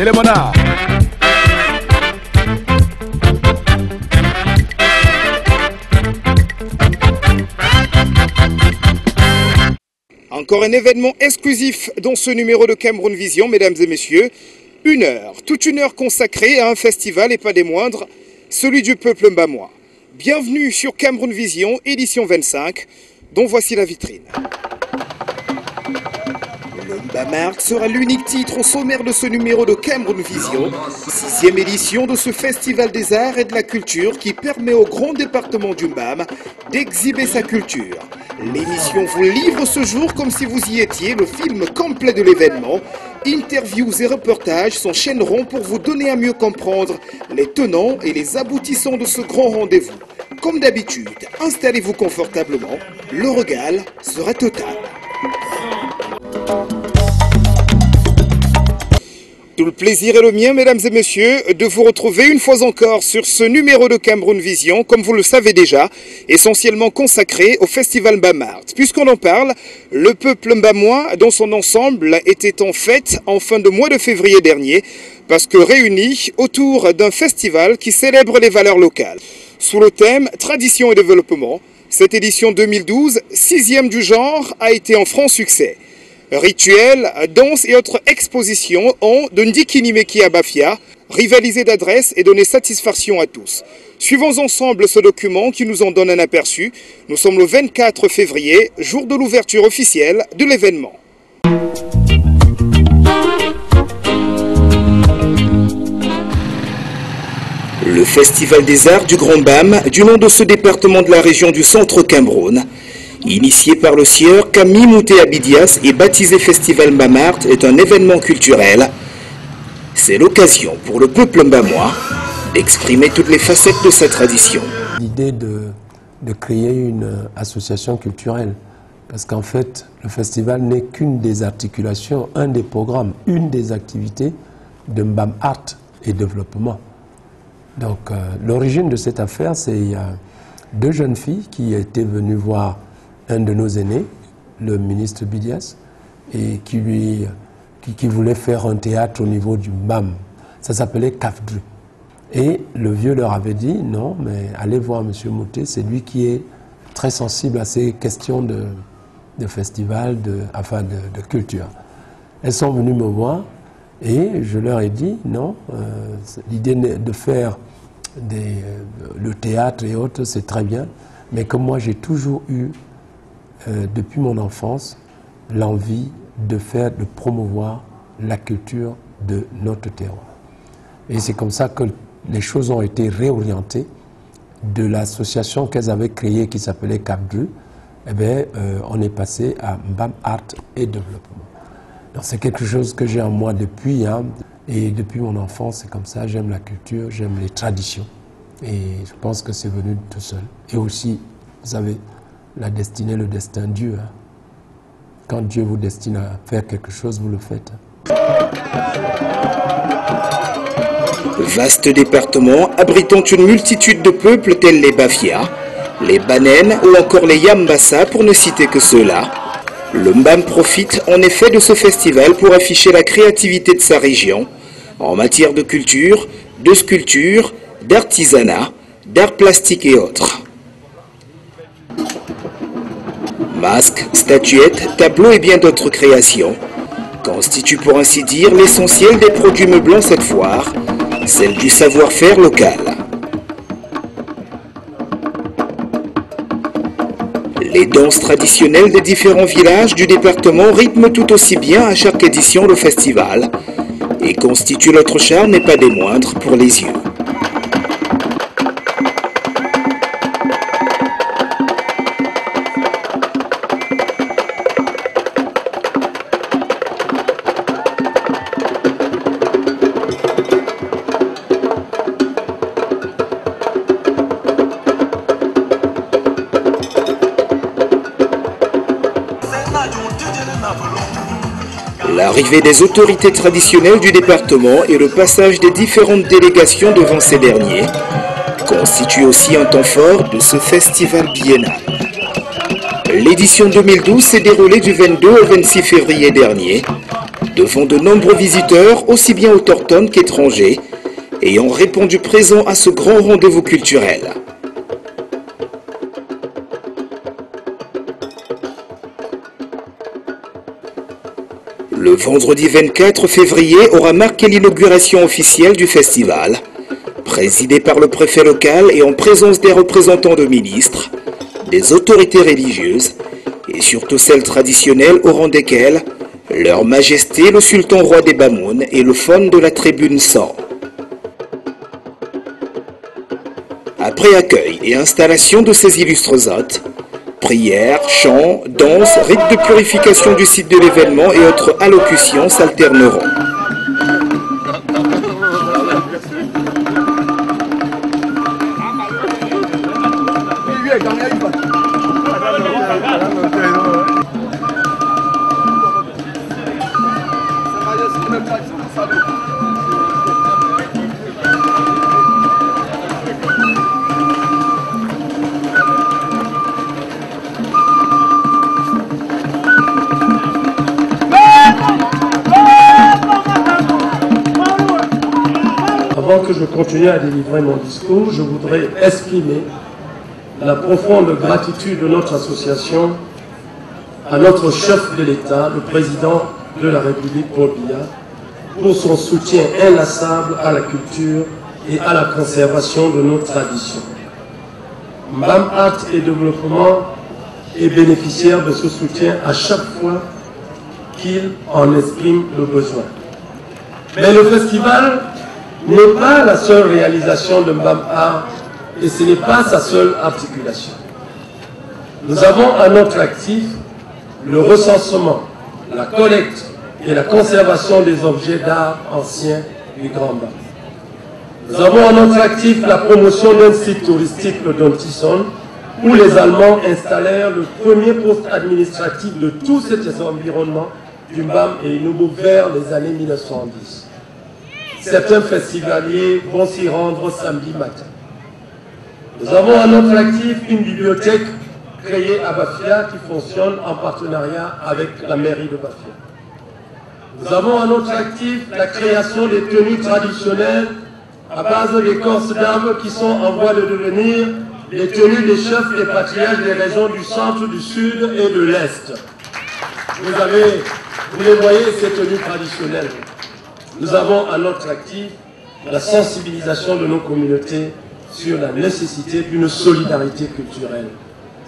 les monarques. Encore un événement exclusif dans ce numéro de Cameroun Vision, mesdames et messieurs. Toute une heure consacrée à un festival et pas des moindres, celui du peuple mbamois. Bienvenue sur Cameroun Vision, édition 25, dont voici la vitrine. Le Mbamart sera l'unique titre au sommaire de ce numéro de Cameroun Vision, 6e édition de ce festival des arts et de la culture qui permet au grand département du Mbam d'exhiber sa culture. L'émission vous livre ce jour comme si vous y étiez, le film complet de l'événement. Interviews et reportages s'enchaîneront pour vous donner à mieux comprendre les tenants et les aboutissants de ce grand rendez-vous. Comme d'habitude, installez-vous confortablement, le régal sera total. Tout le plaisir est le mien, mesdames et messieurs, de vous retrouver une fois encore sur ce numéro de Cameroun Vision, comme vous le savez déjà, essentiellement consacré au Festival Mbamart. Puisqu'on en parle, le peuple mbamois, dans son ensemble, était en fête en fin de mois de février dernier, parce que réunis autour d'un festival qui célèbre les valeurs locales. Sous le thème « Tradition et développement », cette édition 2012, 6e du genre, a été en franc succès. Rituels, danses et autres expositions ont, de Ndikinimeki à Bafia, rivalisé d'adresses et donné satisfaction à tous. Suivons ensemble ce document qui nous en donne un aperçu. Nous sommes le 24 février, jour de l'ouverture officielle de l'événement. Le Festival des Arts du Grand Mbam, du nom de ce département de la région du Centre Cameroun, initié par le sieur Camille Mouté Abidias et baptisé Festival Mbamart, est un événement culturel. C'est l'occasion pour le peuple mbamois d'exprimer toutes les facettes de sa tradition. L'idée de créer une association culturelle, parce qu'en fait, le festival n'est qu'une des articulations, un des programmes, une des activités de Mbam Art et Développement. Donc, l'origine de cette affaire, c'est deux jeunes filles qui étaient venues voir un de nos aînés, le ministre Bidias, et qui voulait faire un théâtre au niveau du Mbam. Ça s'appelait Kafdru. Et le vieux leur avait dit, non, mais allez voir M. Mouté, c'est lui qui est très sensible à ces questions de festival, de culture. Elles sont venues me voir et je leur ai dit, non, l'idée de faire le théâtre et autres, c'est très bien, mais comme moi j'ai toujours eu depuis mon enfance, l'envie de promouvoir la culture de notre terroir. Et c'est comme ça que les choses ont été réorientées de l'association qu'elles avaient créée qui s'appelait Capdru. Eh bien, on est passé à Mbam Art et Développement. Donc c'est quelque chose que j'ai en moi depuis, et depuis mon enfance, c'est comme ça, j'aime la culture, j'aime les traditions. Et je pense que c'est venu tout seul. Et aussi, vous savez, la destinée, le destin, Dieu. Quand Dieu vous destine à faire quelque chose, vous le faites. Vaste département abritant une multitude de peuples tels les Bafia, les Banen ou encore les Yambassa pour ne citer que ceux-là. Le Mbam profite en effet de ce festival pour afficher la créativité de sa région en matière de culture, de sculpture, d'artisanat, d'art plastique et autres. Masques, statuettes, tableaux et bien d'autres créations constituent pour ainsi dire l'essentiel des produits meublant cette foire, celle du savoir-faire local. Les danses traditionnelles des différents villages du département rythment tout aussi bien à chaque édition le festival et constituent notre charme et pas des moindres pour les yeux. L'arrivée des autorités traditionnelles du département et le passage des différentes délégations devant ces derniers constituent aussi un temps fort de ce festival biennal. L'édition 2012 s'est déroulée du 22 au 26 février dernier. devant de nombreux visiteurs, aussi bien autochtones qu'étrangers, ayant répondu présent à ce grand rendez-vous culturel. Le vendredi 24 février aura marqué l'inauguration officielle du festival, présidé par le préfet local et en présence des représentants de ministres, des autorités religieuses et surtout celles traditionnelles au rang desquelles Leur Majesté le Sultan Roi des Bamoun et le faune de la tribune 100. Après accueil et installation de ces illustres hôtes, prières, chants, danses, rites de purification du site de l'événement et autres allocutions s'alterneront. Avant que je continue à délivrer mon discours, je voudrais exprimer la profonde gratitude de notre association à notre chef de l'État, le président de la République, Paul Biya, pour son soutien inlassable à la culture et à la conservation de nos traditions. Mbam Art et Développement est bénéficiaire de ce soutien à chaque fois qu'il en exprime le besoin. Mais le festival n'est pas la seule réalisation de Mbam Art et ce n'est pas sa seule articulation. Nous avons à notre actif le recensement, la collecte et la conservation des objets d'art anciens du Grand Mbam. Nous avons à notre actif la promotion d'un site touristique, le Dontisson, où les Allemands installèrent le premier poste administratif de tout cet environnement du Mbam et Inubu vers les années 1910. Certains festivaliers vont s'y rendre samedi matin. Nous avons à notre actif une bibliothèque créée à Bafia qui fonctionne en partenariat avec la mairie de Bafia. Nous avons à notre actif la création des tenues traditionnelles à base d'écorces d'arbres qui sont en voie de devenir les tenues des chefs et patriarches des régions du centre, du sud et de l'est. Vous les voyez, ces tenues traditionnelles. Nous avons à notre actif la sensibilisation de nos communautés sur la nécessité d'une solidarité culturelle.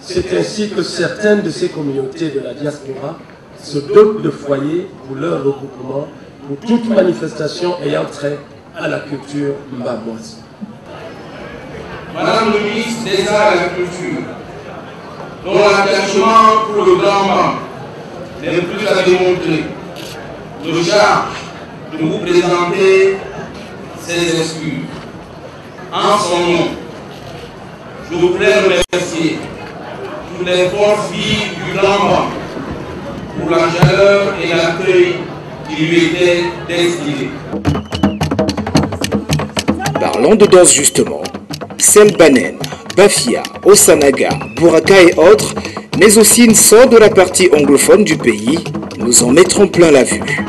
C'est ainsi que certaines de ces communautés de la diaspora se dotent de foyers pour leur regroupement, pour toute manifestation ayant trait à la culture mbamoise. Madame le ministre des Arts et de la Culture, dont l'attachement pour le Grand Mbam n'est plus à démontrer, nous charge de vous présenter ses excuses. En son nom, je voudrais remercier toutes les forces vives du Grand Mbam pour la chaleur et l'accueil qui lui était destiné. Parlons de danse justement, Selbanen, Bafia, Osanaga, Buraka et autres, mais aussi une sorte de la partie anglophone du pays, nous en mettrons plein la vue.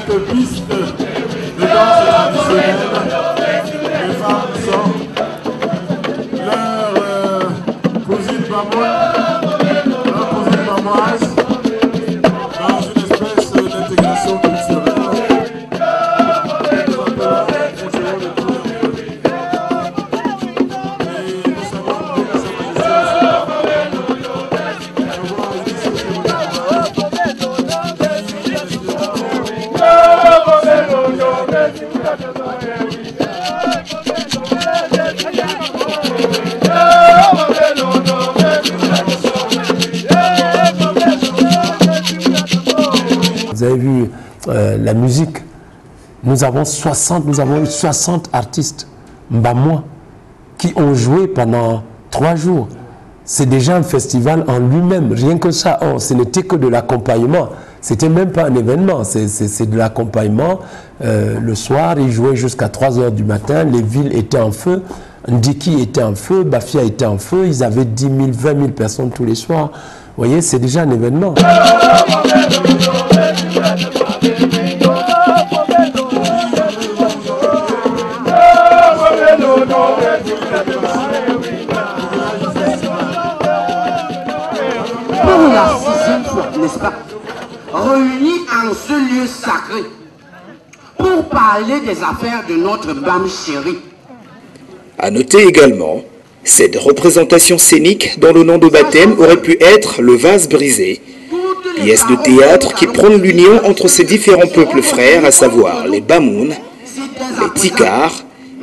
quelques pistes de danse traditionnelle. Les femmes sortent leur cousine bamoise dans une espèce d'intégration culturelle. Vous avez vu la musique, nous avons eu 60 artistes mbamois qui ont joué pendant 3 jours. C'est déjà un festival en lui-même, rien que ça. Oh, ce n'était que de l'accompagnement, c'était même pas un événement, c'est de l'accompagnement. Le soir, ils jouaient jusqu'à 3 h du matin, les villes étaient en feu, Ndiki était en feu, Bafia était en feu, ils avaient 10 000, 20 000 personnes tous les soirs. Vous voyez, c'est déjà un événement. Pour la 6e fois, n'est-ce pas, réunis en ce lieu sacré pour parler des affaires de notre Mbam chéri. À noter également, cette représentation scénique dont le nom de baptême aurait pu être le vase brisé, pièce de théâtre qui prône l'union entre ces différents peuples frères, à savoir les Bamoun, les Tikars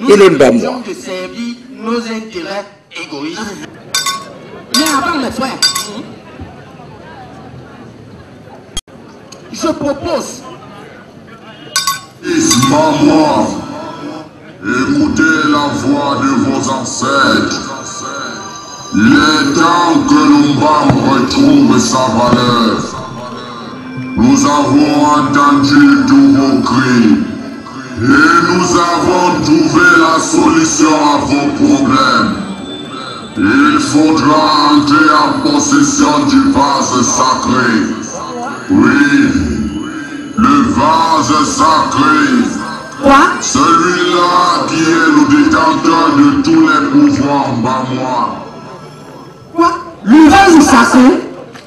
et les Mbamois. De servir nos intérêts égoïstes. Mais avant mes frères, je propose. Maman, écoutez la voix de vos ancêtres. Il est temps que l'Umbam retrouve sa valeur. Nous avons entendu tous vos cris et nous avons trouvé la solution à vos problèmes. Il faudra entrer en possession du vase sacré. Oui, le vase sacré. Quoi? Celui-là qui est le détenteur de tous les pouvoirs bamois. Quoi? Le vase sacré?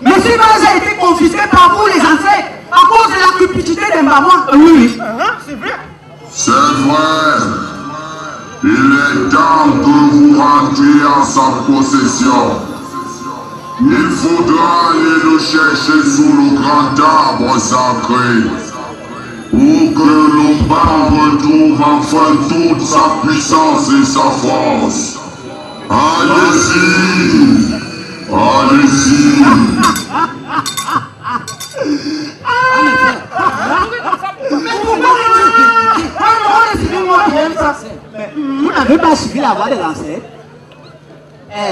Mais ce vase a été confisqué par vous les ancêtres à cause de la cupidité des Mbamois. Oui. C'est vrai. C'est vrai. Il est temps que vous rentriez en sa possession. Il faudra aller le chercher sous le grand arbre sacré, pour que l'Umbam retrouve enfin toute sa puissance et sa force. Allez-y! Allez-y! Vous n'avez pas suivi la voix des ancêtres.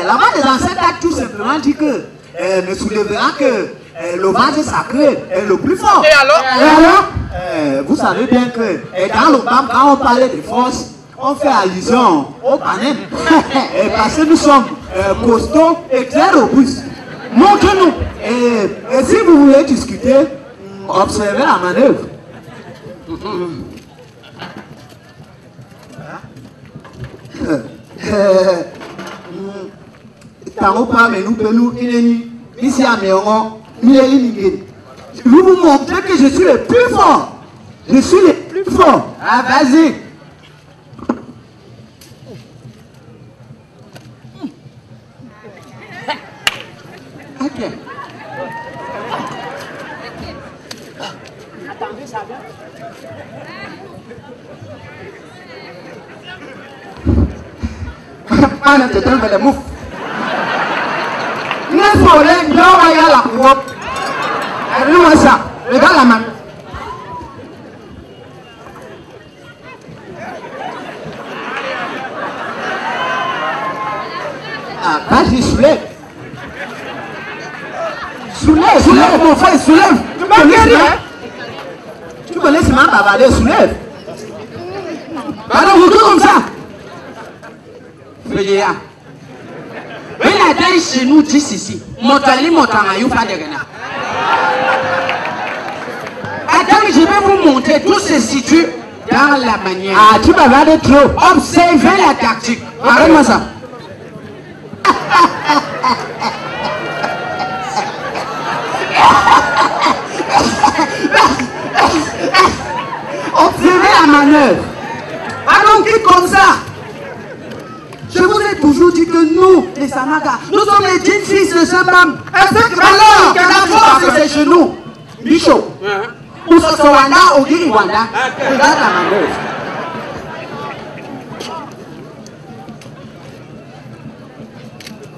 La voix des ancêtres a tout simplement dit que ne soulèvera que le vase sacré est le plus fort. Et alors vous savez bien que dans le BAM, quand on parlait de force, on fait allusion au panel. Parce que nous sommes costauds et très robustes. Montrez-nous. Et si vous voulez discuter, observez la manœuvre. Je vais vous montrer que je suis le plus fort. Je suis le plus fort. Ah, vas-y. Ok. Attendez, ça vient. Pas de temps, mais mouf. N'est-ce pas, il y a la coupe. Regarde ça. Regarde la main. Ah, vas-y, soulève. Soulève, mon frère, soulève. Tu connais ce man bavarder, soulève. Alors, vous comme ça. Fédéa. Mais la taille chez nous dit ici. Motali, motangayou, pas de gana. Attends, je vais vous montrer, tout se situe dans la manière. Ah, tu vas regarder trop. Observez la tactique. Regarde-moi ça. Observez la manœuvre. Alors, quitte comme ça. Je vous ai toujours dit que nous, les Sanaga, nous sommes les dignes fils de Sambam. Alors, la force, c'est chez nous. Micho, ou Sosowanda, ou Giriwanda, regarde la manœuvre.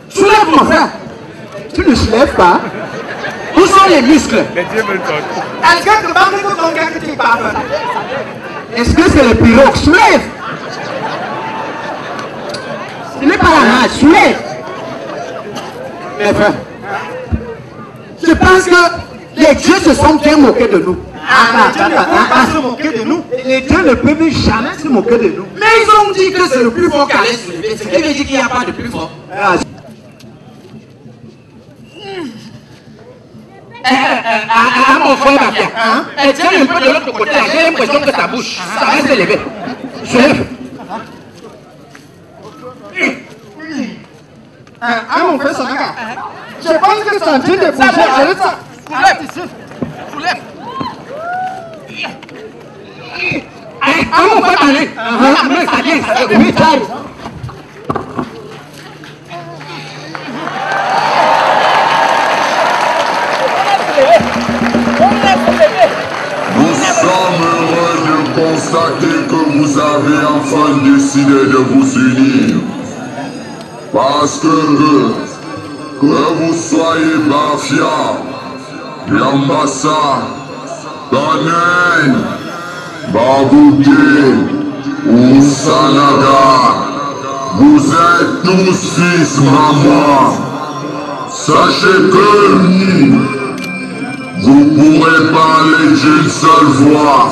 Soulève, mon frère. Tu ne soulèves pas. Où sont les muscles? Est-ce que c'est le pirogue? Soulève. Ce n'est pas la main, soulève. Mes frères, je pense que les dieux se sont bien moqués de nous. Se moquer de nous. Les dieux ne peuvent jamais se moquer de nous. Mais ils ont dit que c'est le plus fort qui allait se lever. Ce qui veut dire qu'il n'y a pas de plus fort. Mon frère, ma fille, tiens un peu de l'autre côté, j'ai l'impression que ça bouge, ça va se lever. Soulève. Mon frère Sanaka, je pense que c'est en train de bouger. Soulève. Mon frère Mané, ça vient, ça vient. Nous sommes heureux de constater que vous avez enfin décidé de vous unir. Parce que vous soyez Bafia, Yambassa, Tanen, Babouké ou Sanaga, vous êtes tous fils maman. Sachez que vous pourrez parler d'une seule voix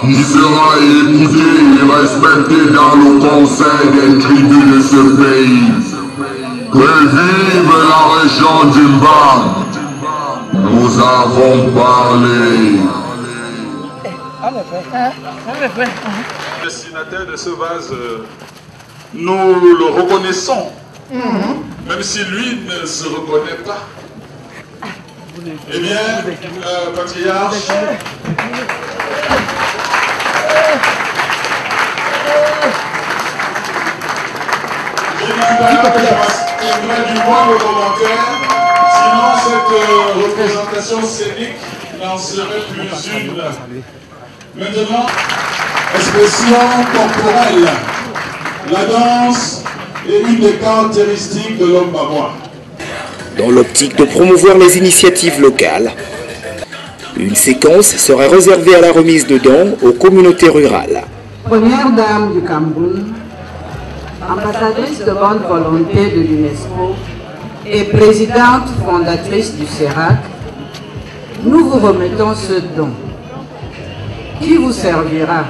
qui sera écoutée et respectée dans le conseil des tribus de ce pays. Que vive la région du Mbam. Nous avons parlé. Le destinataire de ce vase, nous le reconnaissons, même si lui ne se reconnaît pas. Eh bien, patriarche, il va du moins le commentaire, sinon cette représentation scénique n'en serait plus une. Maintenant, expression corporelle. La danse est une des caractéristiques de l'homme bamois. Dans l'optique de promouvoir les initiatives locales, une séquence sera réservée à la remise de dons aux communautés rurales. Première dame du Cameroun, ambassadrice de bonne volonté de l'UNESCO et présidente fondatrice du CERAC, nous vous remettons ce don qui vous servira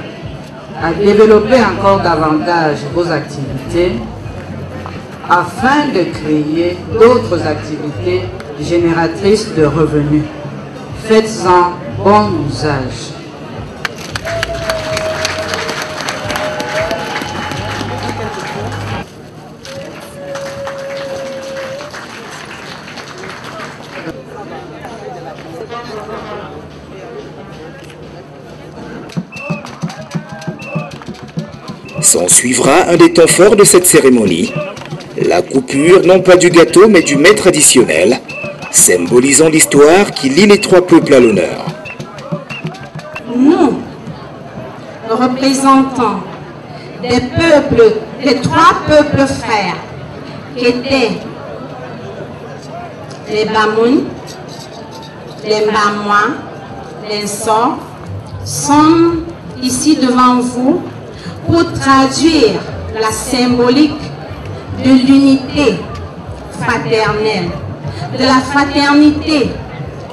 à développer encore davantage vos activités afin de créer d'autres activités génératrices de revenus. Faites-en bon usage. S'en suivra un des temps forts de cette cérémonie, la coupure non pas du gâteau mais du mets traditionnel, symbolisant l'histoire qui lie les trois peuples à l'honneur. Nous, représentants des peuples, des trois peuples frères, qui étaient les Bamoun, les Bamois, les Nsor, sommes ici devant vous pour traduire la symbolique de l'unité fraternelle, de la fraternité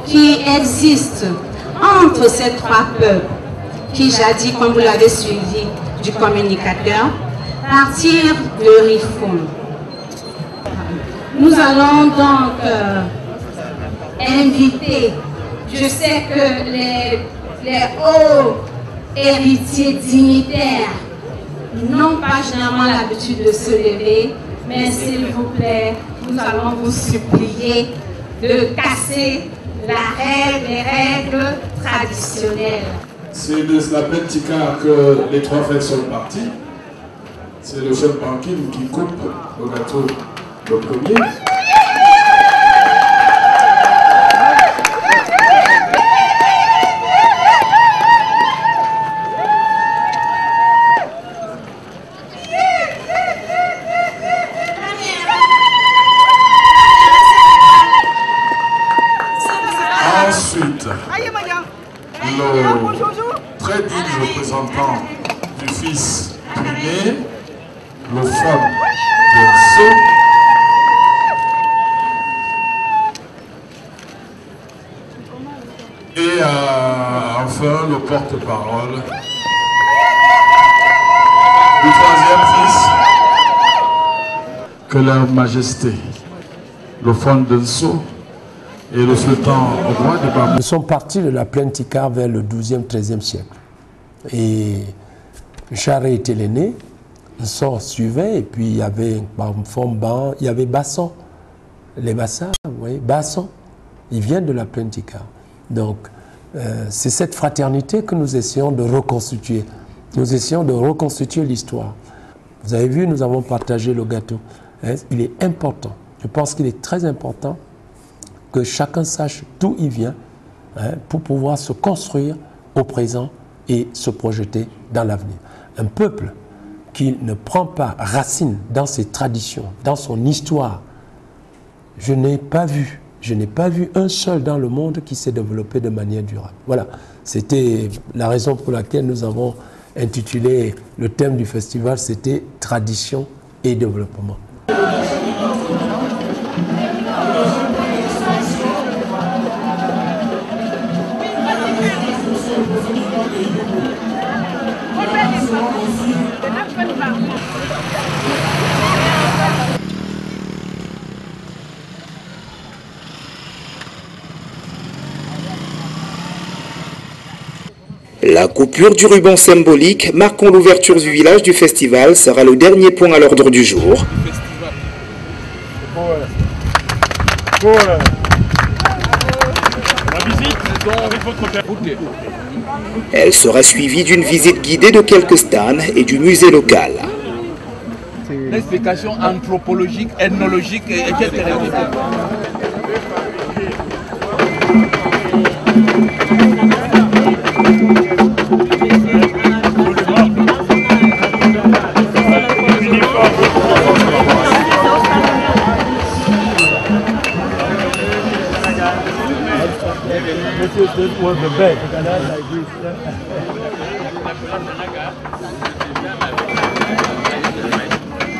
qui existe entre ces trois peuples qui jadis, comme vous l'avez suivi du communicateur, partir de Rifoum. Nous allons donc inviter, je sais que les hauts héritiers dignitaires n'ont pas généralement l'habitude de se lever, mais s'il vous plaît, nous allons vous supplier de casser les règles traditionnelles. C'est de la Pentica que les trois frères sont partis. C'est le chef banquier qui coupe le gâteau le premier. Ensuite, le très digne représentant du fils né, le femme de Nso, et enfin le porte-parole du troisième fils, que leur majesté, le femme de Nso, et le sultan roi de Bamako. Nous sommes partis de la plaine Tikar vers le 12e, 13e siècle. Et Charé était l'aîné, Nso suivait, et puis il y avait Fomban, il y avait Basson. Les Bassas, vous voyez, Basson, ils viennent de la plaine Tikar. Donc, c'est cette fraternité que nous essayons de reconstituer. Nous essayons de reconstituer l'histoire. Vous avez vu, nous avons partagé le gâteau. Il est important, je pense qu'il est très important que chacun sache d'où il vient pour pouvoir se construire au présent et se projeter dans l'avenir. Un peuple qui ne prend pas racine dans ses traditions, dans son histoire, je n'ai pas vu un seul dans le monde qui s'est développé de manière durable. Voilà, c'était la raison pour laquelle nous avons intitulé le thème du festival, c'était tradition et développement. La coupure du ruban symbolique marquant l'ouverture du village du festival sera le dernier point à l'ordre du jour. Elle sera suivie d'une visite guidée de quelques stands et du musée local. L'explication anthropologique, ethnologique et etc. This was the best.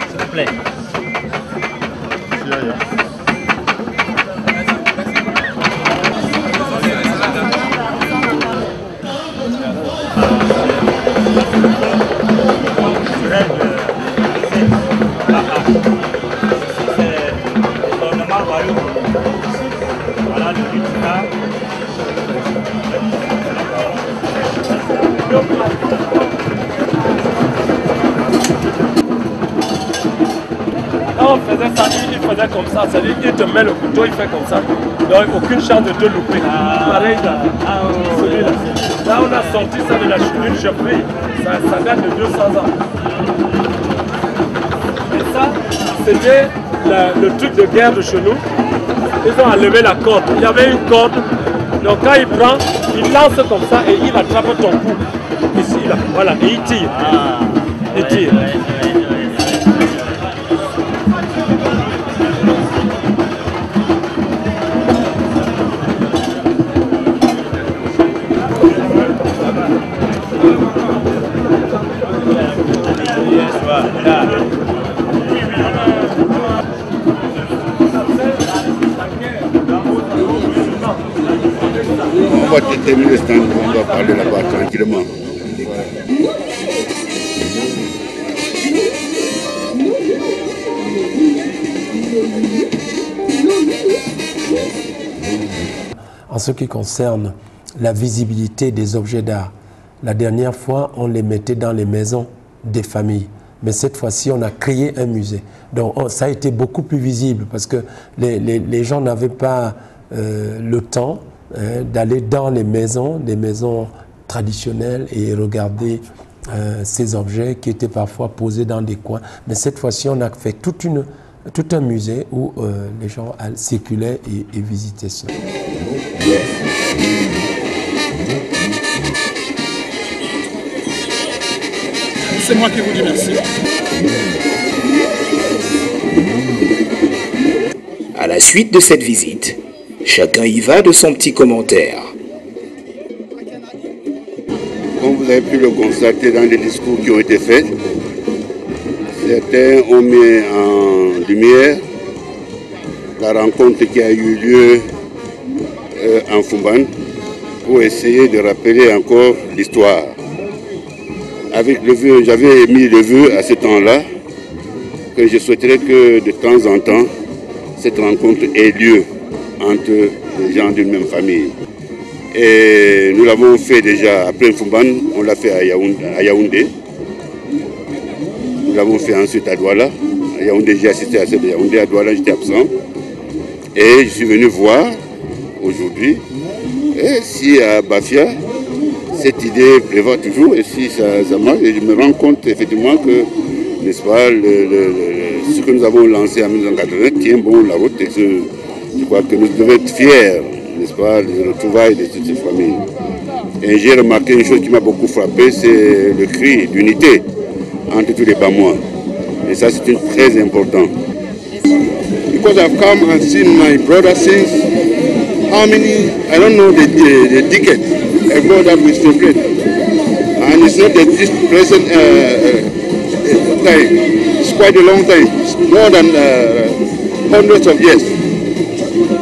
S'il vous plaît. Voilà le résultat. Quand on faisait ça, il faisait comme ça, c'est-à-dire qu'il te met le couteau, il fait comme ça. Donc aucune chance de te louper. Pareil là, celui-là. Là on a sorti ça de la d'une chefferie, ça date de 200 ans. Et ça, c'était le truc de guerre de chez nous. Ils ont enlevé la corde, il y avait une corde. Donc quand il prend, il lance comme ça et il attrape ton cou. Ici, là, voilà, et il tire. Il tire. On va déterminer le stand, on va parler là-bas tranquillement. En ce qui concerne la visibilité des objets d'art. La dernière fois, on les mettait dans les maisons des familles. Mais cette fois-ci, on a créé un musée. Donc ça a été beaucoup plus visible parce que les gens n'avaient pas le temps d'aller dans les maisons, des maisons traditionnelles et regarder ces objets qui étaient parfois posés dans des coins. Mais cette fois-ci, on a fait tout un musée où les gens circulaient et visitaient ça. C'est moi qui vous dis merci. À la suite de cette visite, chacun y va de son petit commentaire. Comme vous avez pu le constater dans les discours qui ont été faits, certains ont mis en lumière la rencontre qui a eu lieu en Fumban pour essayer de rappeler encore l'histoire. Avec le vœu, j'avais mis le vœu à ce temps-là que je souhaiterais que de temps en temps, cette rencontre ait lieu entre les gens d'une même famille. Et nous l'avons fait déjà après Fumban, on l'a fait à Yaoundé. Nous l'avons fait ensuite à Douala. À Yaoundé, j'ai assisté à celle de Yaoundé. À Douala, j'étais absent. Et je suis venu voir aujourd'hui si à Bafia, cette idée prévoit toujours et si ça marche. Et je me rends compte effectivement que, n'est-ce pas, ce que nous avons lancé en 1980 tient bon la route et que je crois que nous devons être fiers, n'est-ce pas, du retrouvailles de toutes ces familles. Et j'ai remarqué une chose qui m'a beaucoup frappé, c'est le cri d'unité entre tous les Bamois. Et ça, c'est très important. Because I've come and seen my brother since how many, I don't know the decade ago that we celebrate. And it's not this present time. It's quite a long time. It's more than hundreds of years.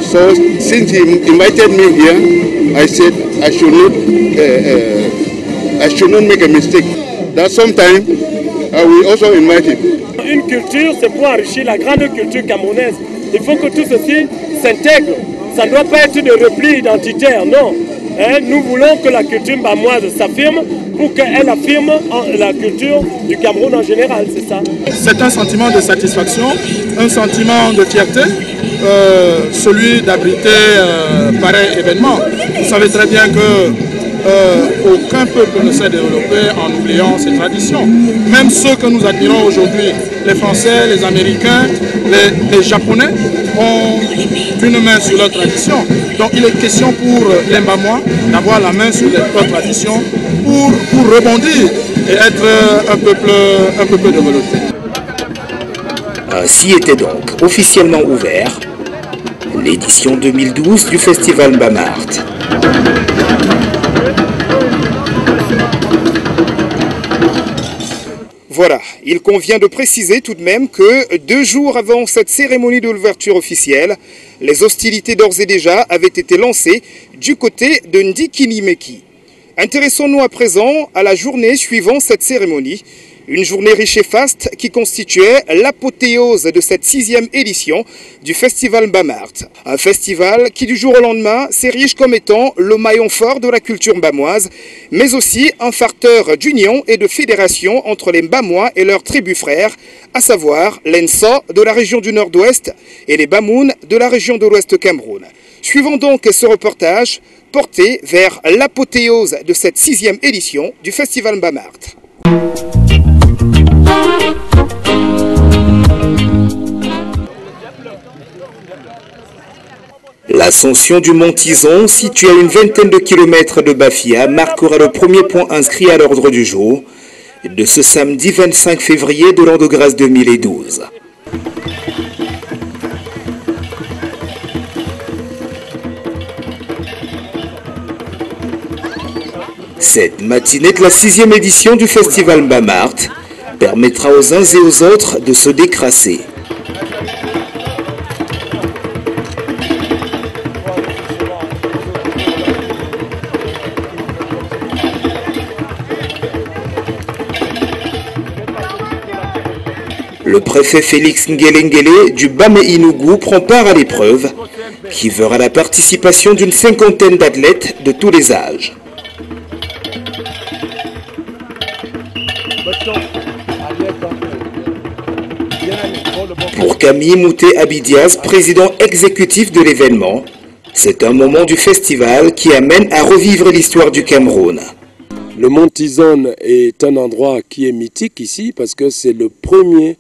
So since he invited me here, I said I should not make a mistake. That sometime I will also invite him. Une culture, c'est pour enrichir la grande culture camerounaise. Il faut que tout ceci s'intègre. Ça ne doit pas être de repli identitaire, non. Nous voulons que la culture bamoise s'affirme pour qu'elle affirme la culture du Cameroun en général, c'est ça. C'est un sentiment de satisfaction, un sentiment de fierté, celui d'abriter pareil événement. Vous savez très bien que aucun peuple ne s'est développé en oubliant ses traditions. Même ceux que nous admirons aujourd'hui, les Français, les Américains, les Japonais, ont une main sur leurs traditions. Donc il est question pour les Bamois d'avoir la main sur leurs traditions pour rebondir et être un peuple développé. Ainsi était donc officiellement ouvert l'édition 2012 du Festival Mbamart. Voilà, il convient de préciser tout de même que 2 jours avant cette cérémonie de l'ouverture officielle, les hostilités d'ores et déjà avaient été lancées du côté de Ndikinimeki. Intéressons-nous à présent à la journée suivant cette cérémonie, une journée riche et faste qui constituait l'apothéose de cette 6e édition du Festival Mbamart. Un festival qui du jour au lendemain s'érige comme étant le maillon fort de la culture mbamoise, mais aussi un facteur d'union et de fédération entre les Mbamois et leurs tribus frères, à savoir l'Enso de la région du Nord-Ouest et les Bamoun de la région de l'Ouest Cameroun. Suivons donc ce reportage porté vers l'apothéose de cette 6e édition du Festival Mbamart. L'ascension du mont Tizon, situé à une vingtaine de kilomètres de Bafia, marquera le premier point inscrit à l'ordre du jour de ce samedi 25 février de l'an de grâce 2012. Cette matinée de la 6e édition du Festival Mbamart permettra aux uns et aux autres de se décrasser. Le préfet Félix Ngelengele du Bamé-Inougou prend part à l'épreuve qui verra la participation d'une 50aine d'athlètes de tous les âges. Pour Camille Mouté-Abidiaz, président exécutif de l'événement, c'est un moment du festival qui amène à revivre l'histoire du Cameroun. Le Mont Tizone est un endroit qui est mythique ici parce que c'est le premier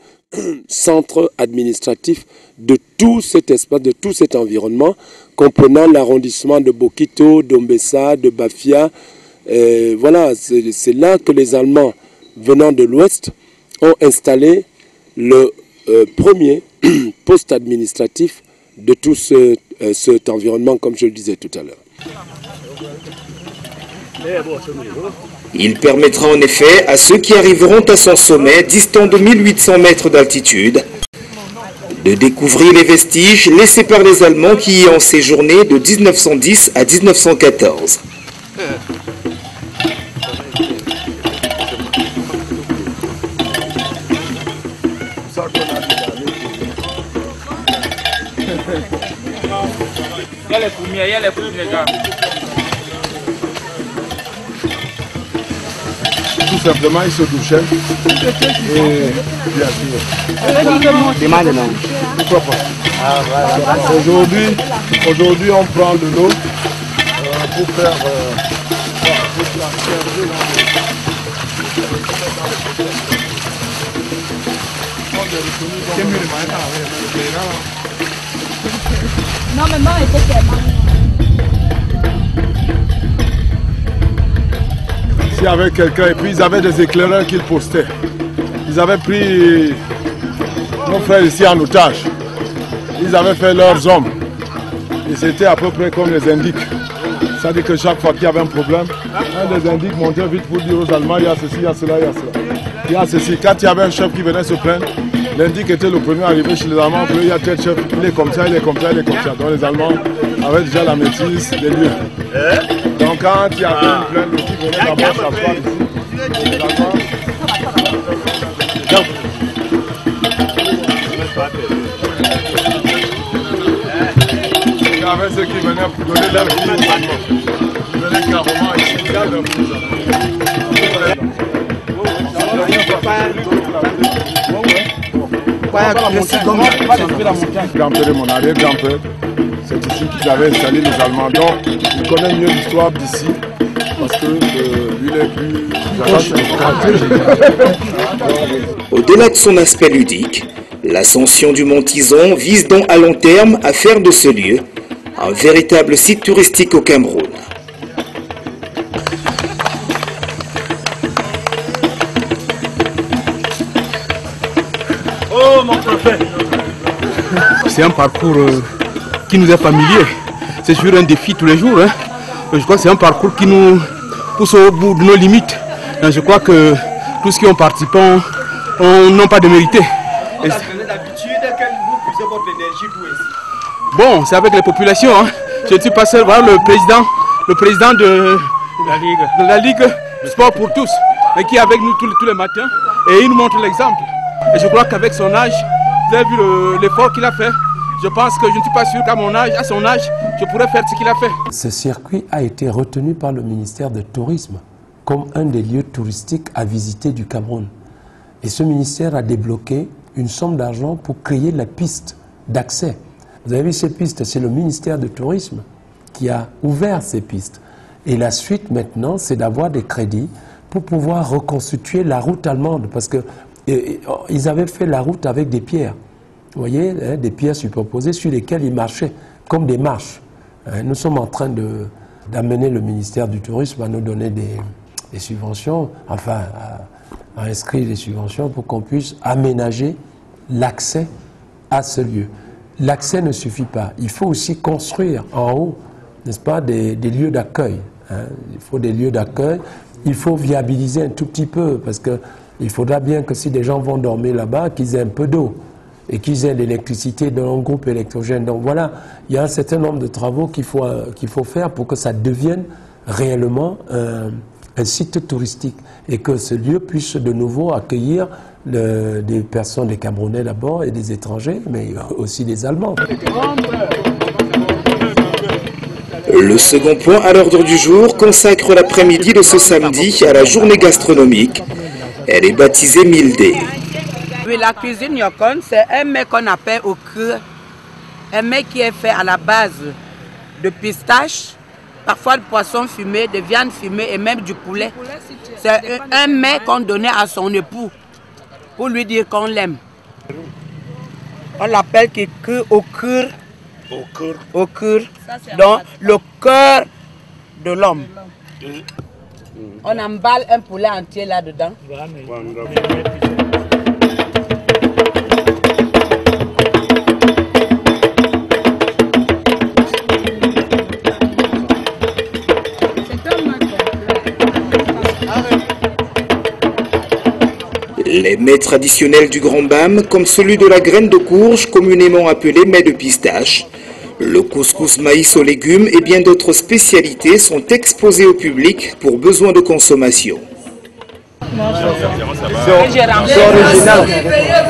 centre administratif de tout cet espace, de tout cet environnement, comprenant l'arrondissement de Bokito, d'Ombessa, de Bafia. Voilà, c'est là que les Allemands venant de l'Ouest ont installé le premier poste administratif de tout cet environnement, comme je le disais tout à l'heure. Il permettra en effet à ceux qui arriveront à son sommet, distant de 1800 mètres d'altitude, de découvrir les vestiges laissés par les Allemands qui y ont séjourné de 1910 à 1914. Tout simplement, ils se douchaient. Et bien sûr. Pourquoi pas? Aujourd'hui, on prend de l'eau pour faire. Non, mais non, était tellement. S'il y avait quelqu'un, et puis ils avaient des éclaireurs qu'ils postaient. Ils avaient pris nos frères ici en otage. Ils avaient fait leurs hommes. Et c'était à peu près comme les indiques. C'est-à-dire que chaque fois qu'il y avait un problème, un des indiques montait vite pour dire aux Allemands, il y a ceci, il y a cela, il y a cela. Il y a ceci. Quand il y avait un chef qui venait se plaindre, l'indique était le premier arrivé chez les Allemands, il y a tel chef, il est comme ça, il est comme ça, il est comme ça. Donc les Allemands avaient déjà la maîtrise des lieux. Donc quand il y avait une plainte, le type venait d'abord s'asseoir ici. Les Allemands... Il y avait ceux qui venaient pour donner leur vie aux Allemands. Ils venaient carrément ici pour donner leur vie aux Allemands. Grand-père et mon arrière-grand-père, c'est ici qu'ils avaient installé les Allemands. Donc, il connaît mieux l'histoire d'ici, parce que lui, il est plus... Au-delà de son aspect ludique, l'ascension du Mont Tizone vise donc à long terme à faire de ce lieu un véritable site touristique au Cameroun. C'est un parcours qui nous est familier. C'est sur un défi tous les jours. Hein. Je crois que c'est un parcours qui nous pousse au bout de nos limites. Et je crois que tous ceux qui ont participé n'ont pas de mérité. Bon, c'est avec les populations. Hein. Je ne suis pas seul. Voilà le président de la Ligue Sport pour tous, mais qui est avec nous tous les matins. Et il nous montre l'exemple. Et je crois qu'avec son âge, vous avez vu l'effort qu'il a fait. Je pense que je ne suis pas sûr qu'à mon âge, à son âge, je pourrais faire ce qu'il a fait. Ce circuit a été retenu par le ministère du Tourisme comme un des lieux touristiques à visiter du Cameroun. Et ce ministère a débloqué une somme d'argent pour créer la piste d'accès. Vous avez vu ces pistes, c'est le ministère du Tourisme qui a ouvert ces pistes. Et la suite maintenant, c'est d'avoir des crédits pour pouvoir reconstituer la route allemande. Parce qu'ils avaient fait la route avec des pierres. Vous voyez, hein, des pierres superposées sur lesquelles ils marchaient comme des marches. Nous sommes en train d'amener le ministère du Tourisme à nous donner des subventions, enfin à inscrire des subventions pour qu'on puisse aménager l'accès à ce lieu. L'accès ne suffit pas. Il faut aussi construire en haut, n'est-ce pas, des lieux d'accueil. Hein. Il faut des lieux d'accueil. Il faut viabiliser un tout petit peu parce qu'il faudra bien que si des gens vont dormir là-bas, qu'ils aient un peu d'eau et qu'ils aient de l'électricité dans un groupe électrogène. Donc voilà, il y a un certain nombre de travaux qu'il faut faire pour que ça devienne réellement un site touristique et que ce lieu puisse de nouveau accueillir des personnes, des Camerounais d'abord et des étrangers, mais aussi des Allemands. Le second point à l'ordre du jour consacre l'après-midi de ce samedi à la journée gastronomique. Elle est baptisée Mildé. Oui, la cuisine Yokon, c'est un mets qu'on appelle au cru. Un mets qui est fait à la base de pistache, parfois de poisson fumé, de viande fumée et même du poulet. C'est un mets qu'on donnait à son époux pour lui dire qu'on l'aime. On l'appelle au cœur. Au cœur. Donc le cœur de l'homme. On emballe un poulet entier là-dedans. Les mets traditionnels du Grand Bam, comme celui de la graine de courge, communément appelé mets de pistache, le couscous maïs aux légumes et bien d'autres spécialités sont exposés au public pour besoin de consommation. C'est original.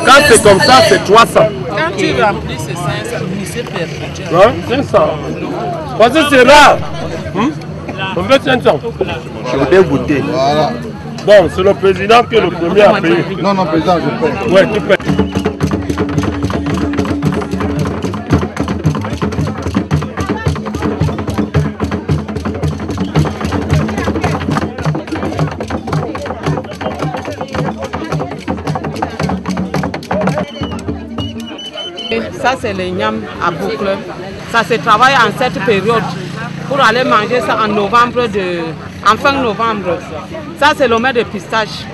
Quand c'est comme ça, c'est 300. Quand tu remplis, c'est 500. C'est perdu. Ouais, 500. Parce que c'est rare. On fait 500. Je voudrais goûter. Voilà. Bon, c'est le président qui est le premier à payer. Non, non, président, je paye. Ouais, tu payes. Ça, c'est le gnam à boucle. Ça se travaille en cette période pour aller manger ça en novembre, en fin novembre. Ça, c'est le mets de pistache,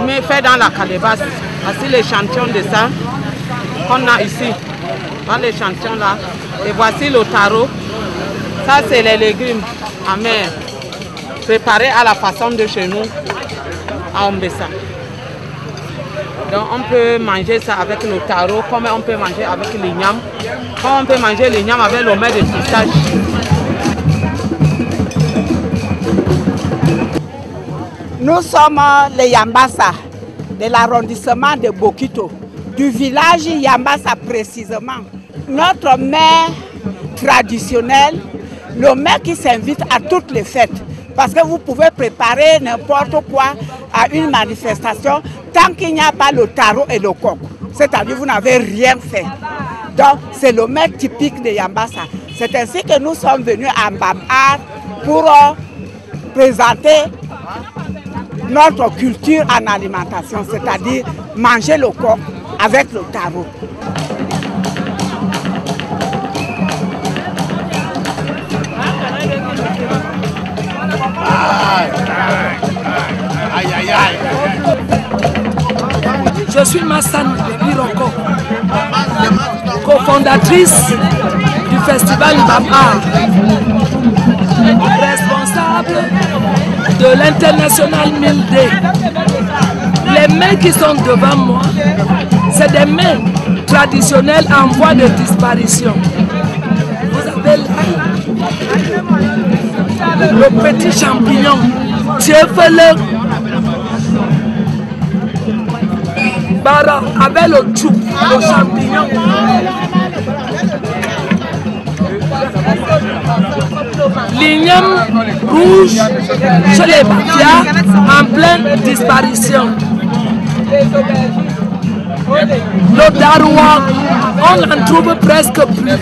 mais fait dans la calebasse. Voici l'échantillon de ça qu'on a ici, dans l'échantillon là. Et voici le taro. Ça, c'est les légumes amers, préparés à la façon de chez nous, à Ombessa. Donc on peut manger ça avec le taro, comme on peut manger avec l'igname, comme on peut manger l'igname avec le mets de pistache. Nous sommes les Yambassa de l'arrondissement de Bokito, du village Yambassa précisément. Notre mets traditionnel, le mets qui s'invite à toutes les fêtes. Parce que vous pouvez préparer n'importe quoi à une manifestation tant qu'il n'y a pas le taro et le coq. C'est-à-dire que vous n'avez rien fait. Donc c'est le mets typique de Yambassa. C'est ainsi que nous sommes venus à Mbam-Art pour présenter notre culture en alimentation, c'est-à-dire manger le coq avec le taro. Je suis Massane Biroko, cofondatrice du festival Mbam-Art, responsable de l'international Mildé. Les mets qui sont devant moi, c'est des mets traditionnels en voie de disparition. Vous avez là le petit champignon, tiefele, bara avec le chou, le champignon. L'igname rouge chez les Bafia en pleine disparition. Le daroua, on en trouve presque plus.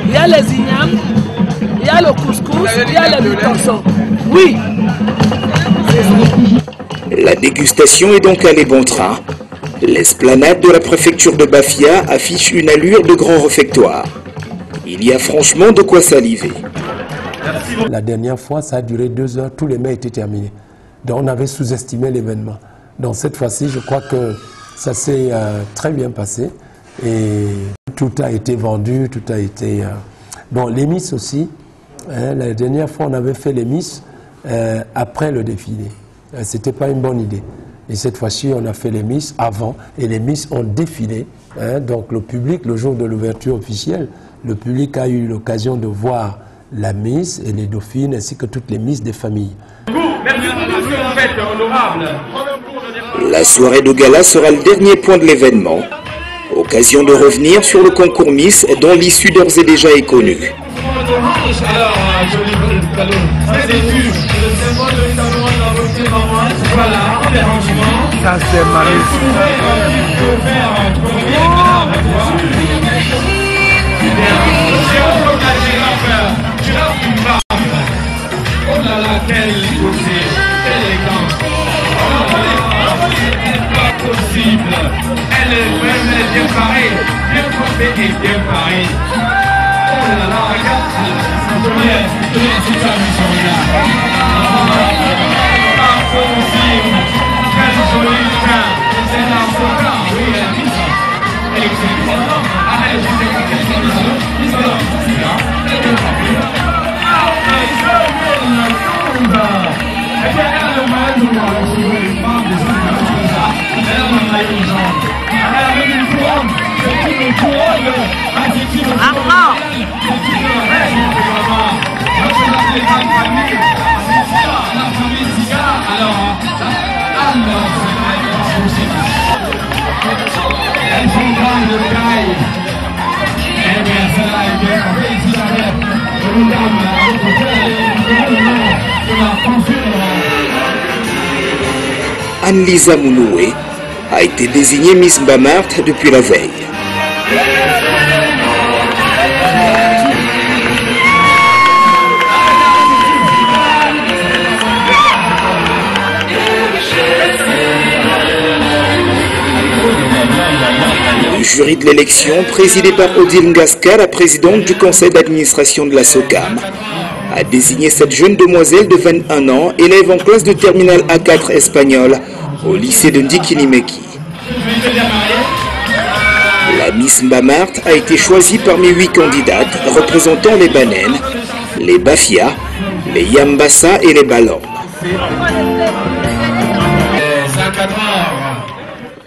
Il y a les ignames, il y a le couscous, il y a les lutorceaux. Oui. La dégustation est donc allée bon train. L'esplanade de la préfecture de Bafia affiche une allure de grand réfectoire. Il y a franchement de quoi saliver. La dernière fois, ça a duré 2 heures, tous les mets étaient terminés. Donc on avait sous-estimé l'événement. Donc cette fois-ci, je crois que ça s'est très bien passé. Et tout a été vendu, tout a été... Bon, les misses aussi. Hein, la dernière fois, on avait fait les misses après le défilé. Ce n'était pas une bonne idée. Et cette fois-ci, on a fait les misses avant et les misses ont défilé. Hein, donc le public, le jour de l'ouverture officielle, le public a eu l'occasion de voir la misse et les dauphines ainsi que toutes les misses des familles. Merci pour tout ce que vous faites, honorable. La soirée de gala sera le dernier point de l'événement. L'occasion de revenir sur le concours Miss dont l'issue d'ores et déjà est connue. Ça c'est oh là là, quelle beauté, quelle élégance. Pas possible. Elle est vraiment bien parée, bien coiffée et bien parée. Oh là là, regarde. Je vais tout ça, pas possible. Très jolie femme. C'est dans son plan, oui, elle dit ça. Elle est excellente. Ah, elle est Anne-Lisa Mounoué a été désignée Miss Mbamart depuis la veille. Le jury de l'élection, présidé par Odile Ngasca, la présidente du conseil d'administration de la SOCAM, a désigné cette jeune demoiselle de 21 ans, élève en classe de terminale A4 espagnole au lycée de Ndikinimeki. La Miss Mbamart a été choisie parmi 8 candidates représentant les Banen, les Bafia, les Yambassa et les Balom.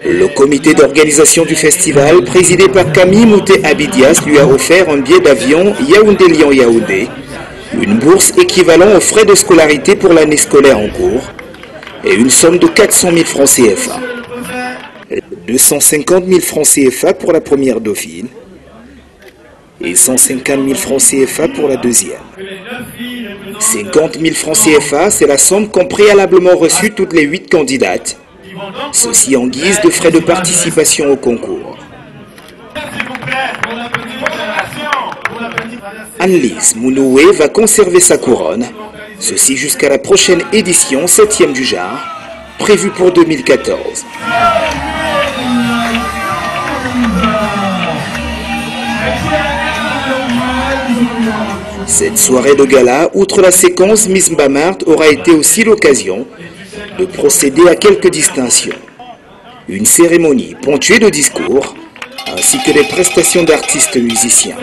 Le comité d'organisation du festival, présidé par Camille Mouté Abidias, lui a offert un billet d'avion Yaoundé-Lyon-Yaoundé, une bourse équivalent aux frais de scolarité pour l'année scolaire en cours et une somme de 400 000 francs CFA. 250 000 francs CFA pour la première dauphine et 150 000 francs CFA pour la deuxième. 50 000 francs CFA, c'est la somme qu'ont préalablement reçue toutes les 8 candidates, ceci en guise de frais de participation au concours. Anne-Lise Mounoué va conserver sa couronne, ceci jusqu'à la prochaine édition 7e du genre, prévue pour 2014. Cette soirée de gala, outre la séquence Miss Mbamart, aura été aussi l'occasion de procéder à quelques distinctions. Une cérémonie ponctuée de discours, ainsi que des prestations d'artistes musiciens.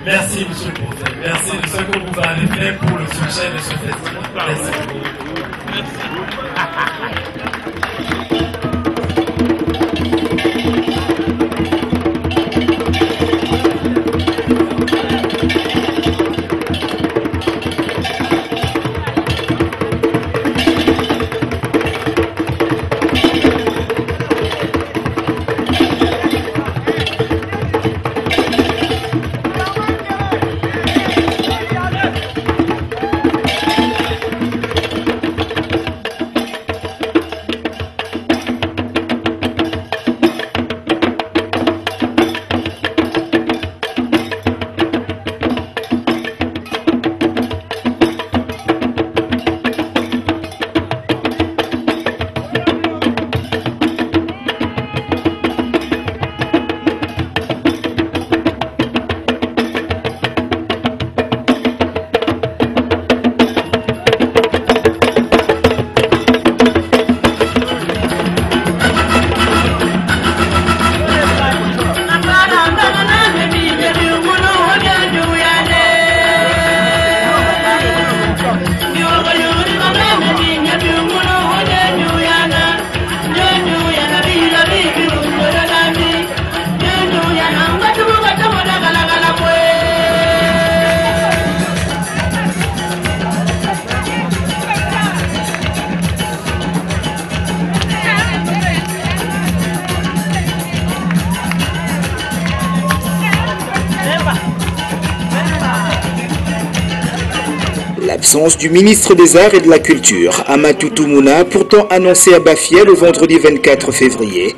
Merci, monsieur le président. Merci de ce que vous avez fait pour le succès de ce festival. Merci. L'absence du ministre des Arts et de la Culture, Amadou Toumouna, pourtant annoncé à Bafia le vendredi 24 février,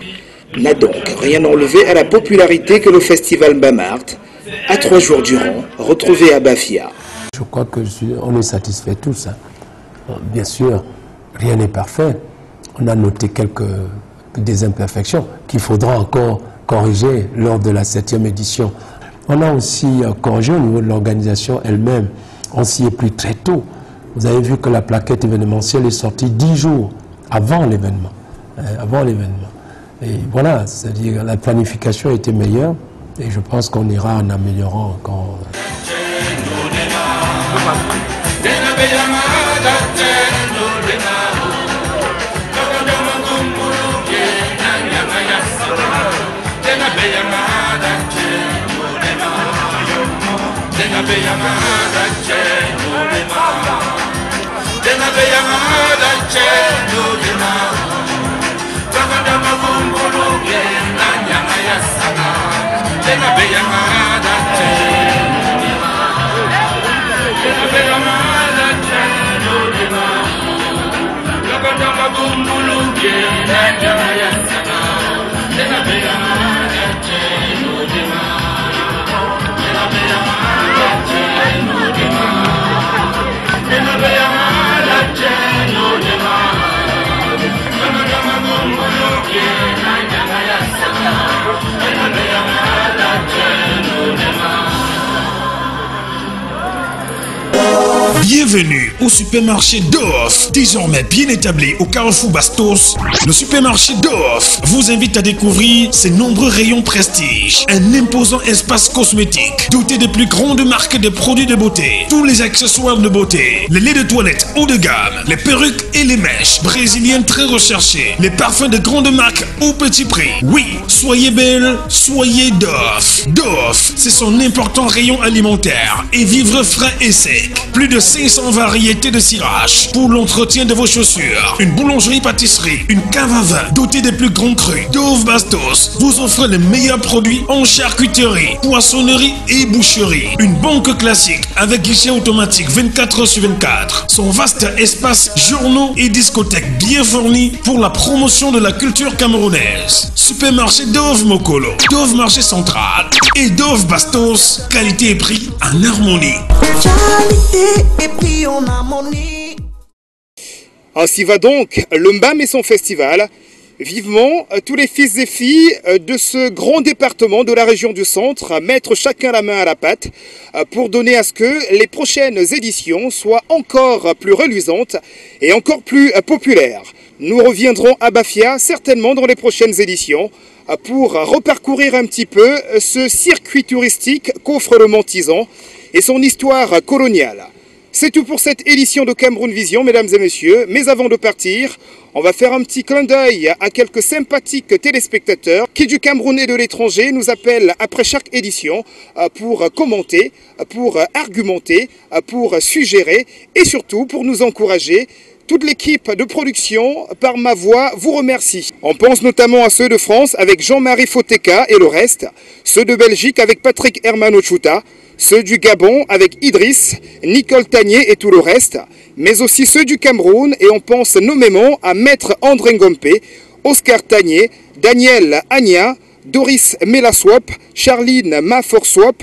n'a donc rien enlevé à la popularité que le festival Mbamart a 3 jours durant retrouvé à Bafia. Je crois qu'on est satisfait tous. Bien sûr, rien n'est parfait. On a noté des imperfections qu'il faudra encore corriger lors de la 7e édition. On a aussi corrigé au niveau de l'organisation elle-même. On s'y est pris très tôt. Vous avez vu que la plaquette événementielle est sortie 10 jours avant l'événement. Et voilà, c'est-à-dire la planification était meilleure et je pense qu'on ira en améliorant encore. Bienvenue au supermarché Doof, désormais bien établi au carrefour Bastos. Le supermarché Doof vous invite à découvrir ses nombreux rayons prestige, un imposant espace cosmétique doté des plus grandes marques de produits de beauté, tous les accessoires de beauté, les laits de toilette haut de gamme, les perruques et les mèches brésiliennes très recherchées, les parfums de grandes marques au petit prix. Oui, soyez belle, soyez Doof. Doof, c'est son important rayon alimentaire et vivres frais et secs. Plus de 500 variétés de cirage pour l'entretien de vos chaussures. Une boulangerie-pâtisserie, une cave à vin dotée des plus grands crus. Doof Bastos vous offre les meilleurs produits en charcuterie, poissonnerie et boucherie. Une banque classique avec guichet automatique 24h/24. Son vaste espace journaux et discothèques bien fourni pour la promotion de la culture camerounaise. Supermarché Doof Mokolo, Doof Marché Central et Doof Bastos, qualité et prix en harmonie. Ainsi va donc le Mbam et son festival. Vivement, tous les fils et filles de ce grand département de la région du centre mettre chacun la main à la pâte pour donner à ce que les prochaines éditions soient encore plus reluisantes et encore plus populaires. Nous reviendrons à Bafia certainement dans les prochaines éditions pour reparcourir un petit peu ce circuit touristique qu'offre le Mentizan et son histoire coloniale. C'est tout pour cette édition de Cameroun Vision, mesdames et messieurs. Mais avant de partir, on va faire un petit clin d'œil à quelques sympathiques téléspectateurs qui du Cameroun et de l'étranger nous appellent après chaque édition pour commenter, pour argumenter, pour suggérer et surtout pour nous encourager. Toute l'équipe de production, par ma voix, vous remercie. On pense notamment à ceux de France avec Jean-Marie Foteka et le reste, ceux de Belgique avec Patrick Hermano Chouta, ceux du Gabon avec Idriss, Nicole Tanier et tout le reste, mais aussi ceux du Cameroun et on pense nommément à Maître André Ngompe, Oscar Tanier, Daniel Agna, Doris Melaswap, Charline Maforswap,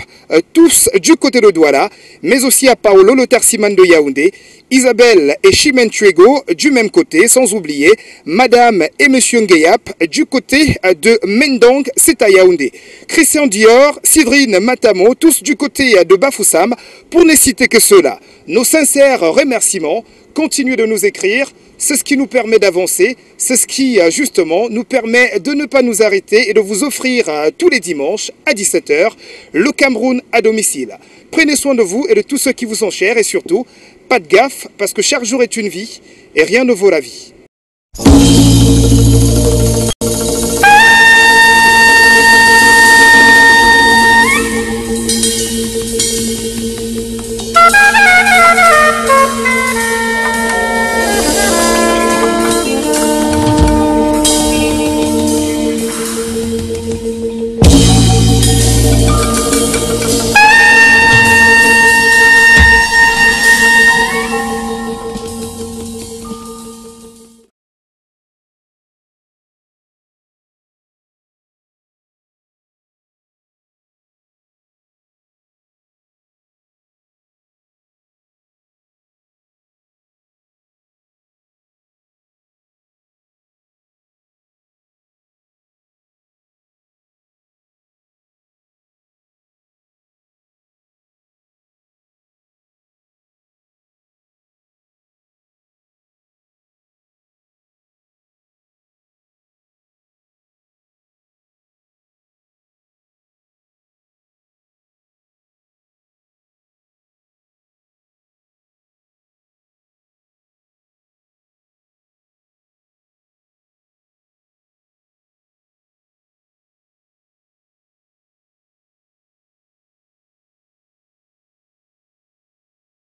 tous du côté de Douala, mais aussi à Paolo Le Tarsiman de Yaoundé, Isabelle et Chimentuego du même côté, sans oublier Madame et Monsieur Ngeyap du côté de Mendang, c'est à Yaoundé. Christian Dior, Sidrine Matamo, tous du côté de Bafoussam, pour ne citer que ceux-là. Nos sincères remerciements, continuez de nous écrire, c'est ce qui nous permet d'avancer, c'est ce qui justement nous permet de ne pas nous arrêter et de vous offrir tous les dimanches à 17 h le Cameroun à domicile. Prenez soin de vous et de tous ceux qui vous sont chers et surtout, pas de gaffe parce que chaque jour est une vie et rien ne vaut la vie.